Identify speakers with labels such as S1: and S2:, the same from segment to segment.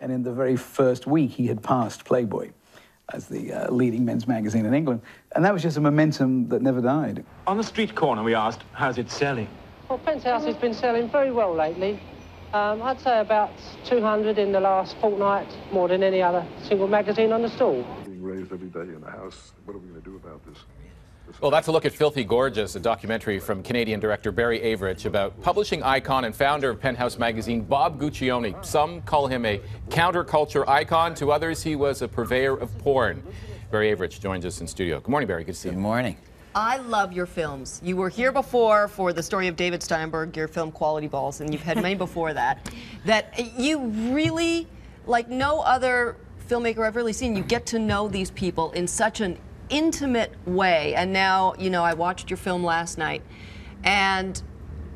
S1: And in the very first week, he had passed Playboy as the leading men's magazine in England. And that was just a momentum that never died.
S2: On the street corner, we asked, how's it selling?
S3: Well, Penthouse has been selling very well lately. I'd say about 200 in the last fortnight, more than any other single magazine on the stall.
S4: Being raised every day in the house, what are we going to do about this?
S5: Well, that's a look at Filthy Gorgeous, a documentary from Canadian director Barry Avrich about publishing icon and founder of Penthouse magazine, Bob Guccione. Some call him a counterculture icon. To others, he was a purveyor of porn. Barry Avrich joins us in studio. Good morning, Barry. Good to see you.
S6: Good morning.
S7: I love your films. You were here before for The Story of David Steinberg, your film Quality Balls, and you've had many before that. That you really, like no other filmmaker I've really seen, you get to know these people in such an intimate way. And now, you know, I watched your film last night, and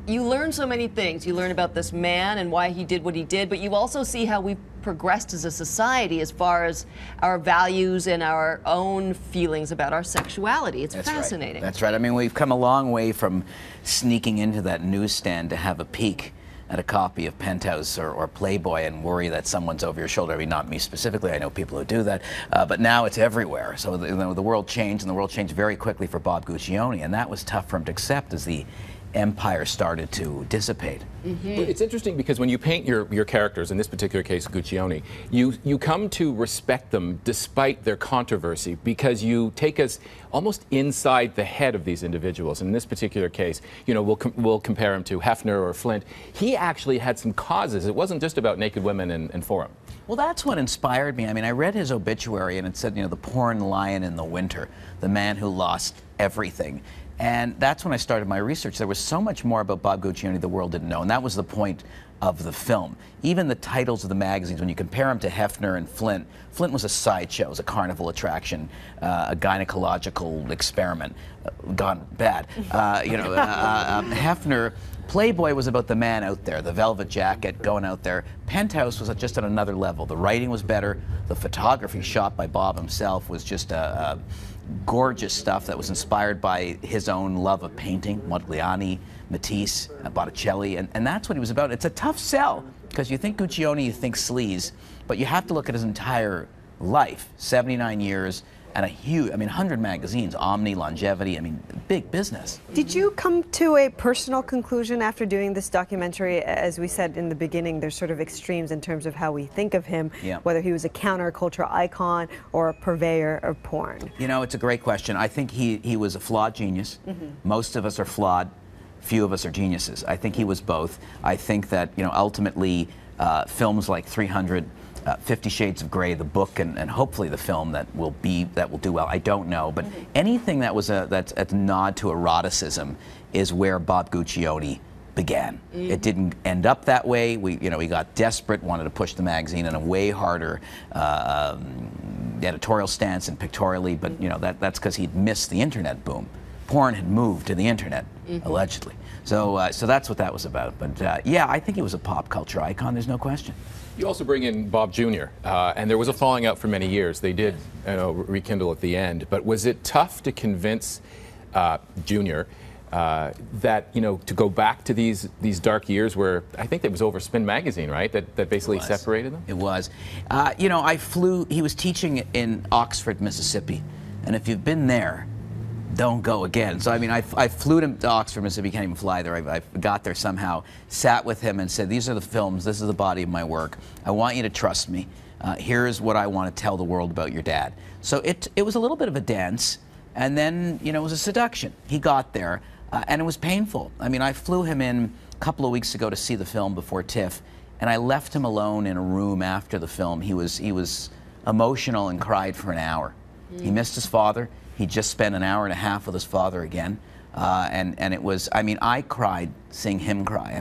S7: you learn so many things. You learn about this man and why he did what he did, but you also see how we've progressed as a society as far as our values and our own feelings about our sexuality. It's fascinating.
S6: Right. That's right. I mean, we've come a long way from sneaking into that newsstand to have a peek at a copy of Penthouse or Playboy and worry that someone's over your shoulder. I mean, not me specifically. I know people who do that. But now it's everywhere. So the world changed, and the world changed very quickly for Bob Guccione, and that was tough for him to accept as the empire started to dissipate.
S5: It's interesting because when you paint your characters, in this particular case Guccione, you come to respect them despite their controversy, because you take us almost inside the head of these individuals. And in this particular case, you know, we'll compare him to Hefner or Flint. He actually had some causes. It wasn't just about naked women and Forum.
S6: Well, that's what inspired me. I mean, I read his obituary, and it said, you know, the porn lion in the winter, the man who lost everything. And that's when I started my research. There was so much more about Bob Guccione the world didn't know, and that was the point of the film. Even the titles of the magazines, when you compare them to Hefner and Flint, Flint was a sideshow, it was a carnival attraction, a gynecological experiment, gone bad. Hefner, Playboy was about the man out there, the velvet jacket, going out there. Penthouse was just at another level. The writing was better. The photography shot by Bob himself was just gorgeous stuff that was inspired by his own love of painting, Modigliani, Matisse, Botticelli, and that's what he was about. It's a tough sell, because you think Guccione, you think sleaze, but you have to look at his entire life, 79 years, and a huge, 100 magazines, Omni, Longevity, big business.
S8: Did you come to a personal conclusion after doing this documentary? As we said in the beginning, there's sort of extremes in terms of how we think of him, whether he was a counterculture icon or a purveyor of porn. You know,
S6: it's a great question. I think he was a flawed genius. Most of us are flawed. Few of us are geniuses. I think he was both. I think that, you know, ultimately films like 300, 50 Shades of Grey, the book, and hopefully the film that will do well. I don't know, but anything that was that's a nod to eroticism is where Bob Guccione began. It didn't end up that way. We got desperate, wanted to push the magazine in a way harder editorial stance and pictorially, but you know that's because he'd missed the internet boom. Porn had moved to the internet, allegedly. So that's what that was about. But yeah, I think he was a pop culture icon. There's no question.
S5: You also bring in Bob Jr., and there was a falling out for many years. They did rekindle at the end. But was it tough to convince Jr. That, you know, to go back to these dark years where I think it was over Spin Magazine, right? That basically separated them?
S6: It was. You know, he was teaching in Oxford, Mississippi. And if you've been there, don't go again. So, I flew to Oxford, Mississippi, can't even fly there. I got there somehow, sat with him and said, these are the films, this is the body of my work. I want you to trust me. Here's what I want to tell the world about your dad. So it was a little bit of a dance, and then, you know, it was a seduction. He got there, and it was painful. I flew him in a couple of weeks ago to see the film before TIFF, and I left him alone in a room after the film. He was emotional and cried for an hour. He missed his father. He just spent an hour and a half with his father again, and it was. I cried seeing him cry.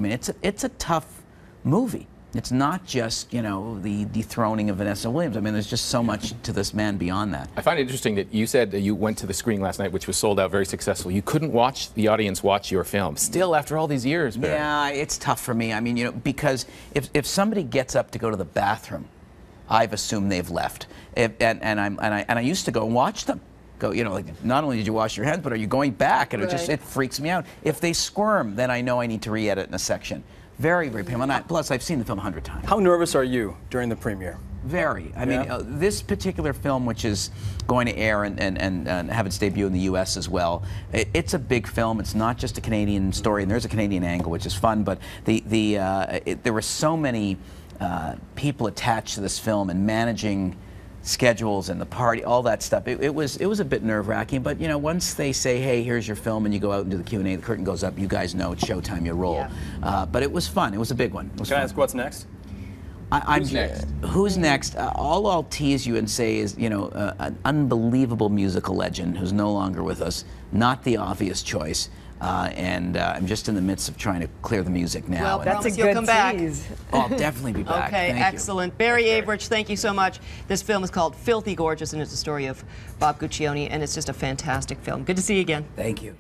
S6: It's a tough movie. It's not just, you know, the dethroning of Vanessa Williams. There's just so much to this man beyond that.
S5: I find it interesting that you said that you went to the screening last night, which was sold out, very successful. You couldn't watch the audience watch your film. Still, after all these years, Barry.
S6: Yeah, it's tough for me. You know, because if somebody gets up to go to the bathroom, I've assumed they've left. And I used to go and watch them. Go, you know, like, not only did you wash your hands, but are you going back? And it freaks me out. If they squirm, then I know I need to re-edit in a section. Very, very painful. And plus, I've seen the film 100 times.
S9: How nervous are you during the premiere?
S6: Very. I mean, this particular film, which is going to air and have its debut in the U.S. as well, it's a big film. It's not just a Canadian story, and there's a Canadian angle, which is fun. But there were so many people attached to this film, and managing schedules and the party, all that stuff. It was a bit nerve-wracking. But you know, once they say, "Hey, here's your film," and you go out into the Q&A, the curtain goes up. You guys know it's showtime. You roll.
S7: Yeah.
S6: But it was fun. It was a big one.
S9: Can I ask what's next?
S5: Who's next?
S6: Who's next? All I'll tease you and say is, you know, an unbelievable musical legend who's no longer with us. Not the obvious choice. And I'm just in the midst of trying to clear the music now.
S7: Well,
S6: and
S8: That's a
S7: you'll
S8: good
S7: come back.
S8: tease.
S6: I'll definitely be back.
S7: Okay,
S6: Thank you.
S7: excellent. Barry Avrich, thank you so much. This film is called Filthy Gorgeous, and it's the story of Bob Guccione, and it's just a fantastic film. Good to see you again.
S6: Thank you.